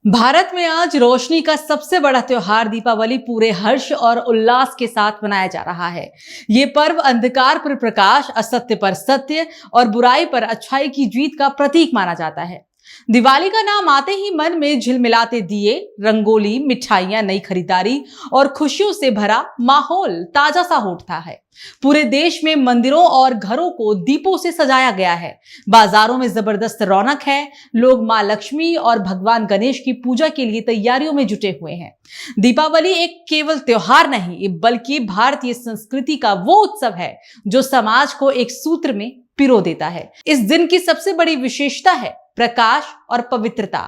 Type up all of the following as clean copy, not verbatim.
भारत में आज रोशनी का सबसे बड़ा त्योहार दीपावली पूरे हर्ष और उल्लास के साथ मनाया जा रहा है। ये पर्व अंधकार पर प्रकाश, असत्य पर सत्य और बुराई पर अच्छाई की जीत का प्रतीक माना जाता है। दिवाली का नाम आते ही मन में झिलमिलाते दिए, रंगोली, मिठाइयां, नई खरीदारी और खुशियों से भरा माहौल ताजा सा उठता है। पूरे देश में मंदिरों और घरों को दीपों से सजाया गया है। बाजारों में जबरदस्त रौनक है। लोग मां लक्ष्मी और भगवान गणेश की पूजा के लिए तैयारियों में जुटे हुए हैं। दीपावली एक केवल त्योहार नहीं, बल्कि भारतीय संस्कृति का वो उत्सव है जो समाज को एक सूत्र में पिरो देता है। इस दिन की सबसे बड़ी विशेषता है प्रकाश और पवित्रता।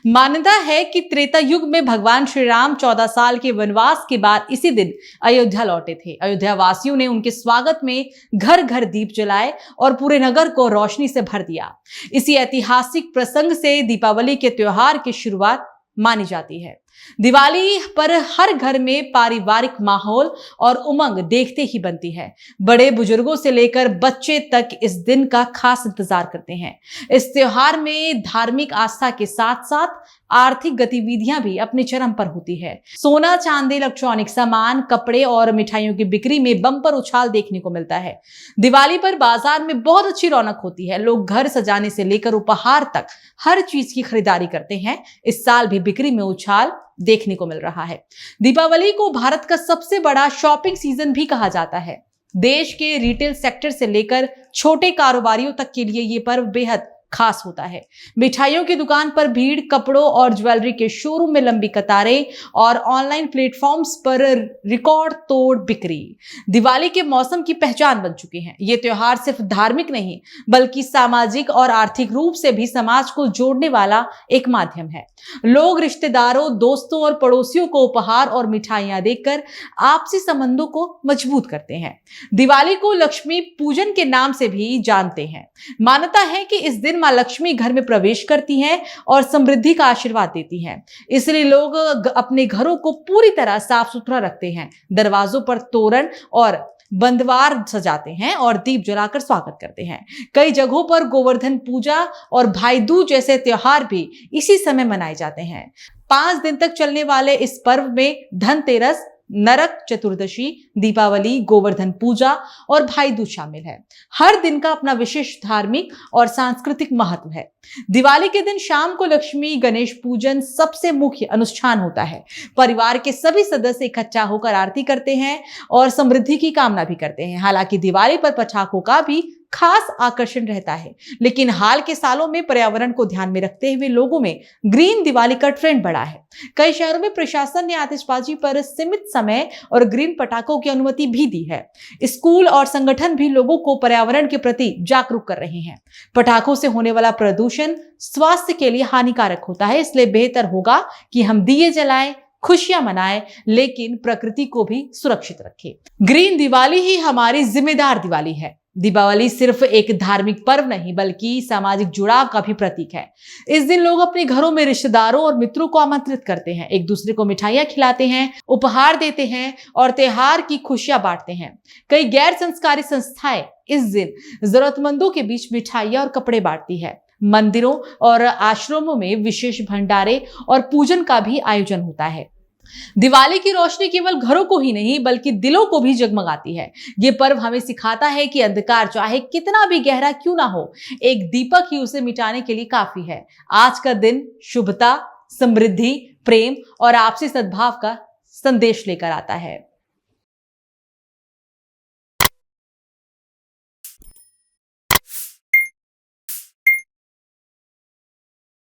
मान्यता है कि त्रेता युग में भगवान श्री राम 14 साल के वनवास के बाद इसी दिन अयोध्या लौटे थे। अयोध्या वासियों ने उनके स्वागत में घर घर दीप जलाए और पूरे नगर को रोशनी से भर दिया। इसी ऐतिहासिक प्रसंग से दीपावली के त्योहार की शुरुआत मानी जाती है। दिवाली पर हर घर में पारिवारिक माहौल और उमंग देखते ही बनती है। बड़े बुजुर्गों से लेकर बच्चे तक इस दिन का खास इंतजार करते हैं। इस त्योहार में धार्मिक आस्था के साथ साथ आर्थिक गतिविधियां भी अपने चरम पर होती है। सोना, चांदी, इलेक्ट्रॉनिक सामान, कपड़े और मिठाइयों की बिक्री में बम्पर उछाल देखने को मिलता है। दिवाली पर बाजार में बहुत अच्छी रौनक होती है। लोग घर सजाने से लेकर उपहार तक हर चीज की खरीदारी करते हैं। इस साल भी बिक्री में उछाल देखने को मिल रहा है। दीपावली को भारत का सबसे बड़ा शॉपिंग सीजन भी कहा जाता है। देश के रिटेल सेक्टर से लेकर छोटे कारोबारियों तक के लिए ये पर्व बेहद खास होता है। मिठाइयों की दुकान पर भीड़, कपड़ों और ज्वेलरी के शोरूम में लंबी कतारें और ऑनलाइन प्लेटफॉर्म्स पर रिकॉर्ड तोड़ बिक्री दिवाली के मौसम की पहचान बन चुके हैं। ये त्योहार सिर्फ धार्मिक नहीं, बल्कि सामाजिक और आर्थिक रूप से भी समाज को जोड़ने वाला एक माध्यम है। लोग रिश्तेदारों, दोस्तों और पड़ोसियों को उपहार और मिठाइयां देकर आपसी संबंधों को मजबूत करते हैं। दिवाली को लक्ष्मी पूजन के नाम से भी जानते हैं। मान्यता है कि इस दिन मां लक्ष्मी घर में प्रवेश करती हैं और समृद्धि का आशीर्वाद देती हैं। इसलिए लोग अपने घरों को पूरी तरह साफ सुथरा रखते हैं। दरवाजों पर तोरण और बंदवार सजाते हैं और दीप जलाकर स्वागत करते हैं। कई जगहों पर गोवर्धन पूजा और भाई दूज जैसे त्योहार भी इसी समय मनाए जाते हैं। 5 दिन तक चलने वाले इस पर्व में धनतेरस, नरक चतुर्दशी, दीपावली, गोवर्धन पूजा और भाई दूज शामिल है। हर दिन का अपना विशेष धार्मिक और सांस्कृतिक महत्व है। दिवाली के दिन शाम को लक्ष्मी गणेश पूजन सबसे मुख्य अनुष्ठान होता है। परिवार के सभी सदस्य इकट्ठा होकर आरती करते हैं और समृद्धि की कामना भी करते हैं। हालांकि दिवाली पर पटाखों का भी खास आकर्षण रहता है, लेकिन हाल के सालों में पर्यावरण को ध्यान में रखते हुए लोगों में ग्रीन दिवाली का ट्रेंड बढ़ा है। कई शहरों में प्रशासन ने आतिशबाजी पर सीमित समय और ग्रीन पटाखों की अनुमति भी दी है। स्कूल और संगठन भी लोगों को पर्यावरण के प्रति जागरूक कर रहे हैं। पटाखों से होने वाला प्रदूषण स्वास्थ्य के लिए हानिकारक होता है, इसलिए बेहतर होगा कि हम दिए जलाएं, खुशियां मनाएं, लेकिन प्रकृति को भी सुरक्षित रखें। ग्रीन दिवाली ही हमारी जिम्मेदार दिवाली है। दीपावली सिर्फ एक धार्मिक पर्व नहीं, बल्कि सामाजिक जुड़ाव का भी प्रतीक है। इस दिन लोग अपने घरों में रिश्तेदारों और मित्रों को आमंत्रित करते हैं, एक दूसरे को मिठाइयां खिलाते हैं, उपहार देते हैं और त्योहार की खुशियां बांटते हैं। कई गैर संस्कारी संस्थाएं इस दिन जरूरतमंदों के बीच मिठाइयां और कपड़े बांटती है। मंदिरों और आश्रमों में विशेष भंडारे और पूजन का भी आयोजन होता है। दिवाली की रोशनी केवल घरों को ही नहीं, बल्कि दिलों को भी जगमगाती है। ये पर्व हमें सिखाता है कि अंधकार चाहे कितना भी गहरा क्यों ना हो, एक दीपक ही उसे मिटाने के लिए काफी है। आज का दिन शुभता, समृद्धि, प्रेम और आपसी सद्भाव का संदेश लेकर आता है।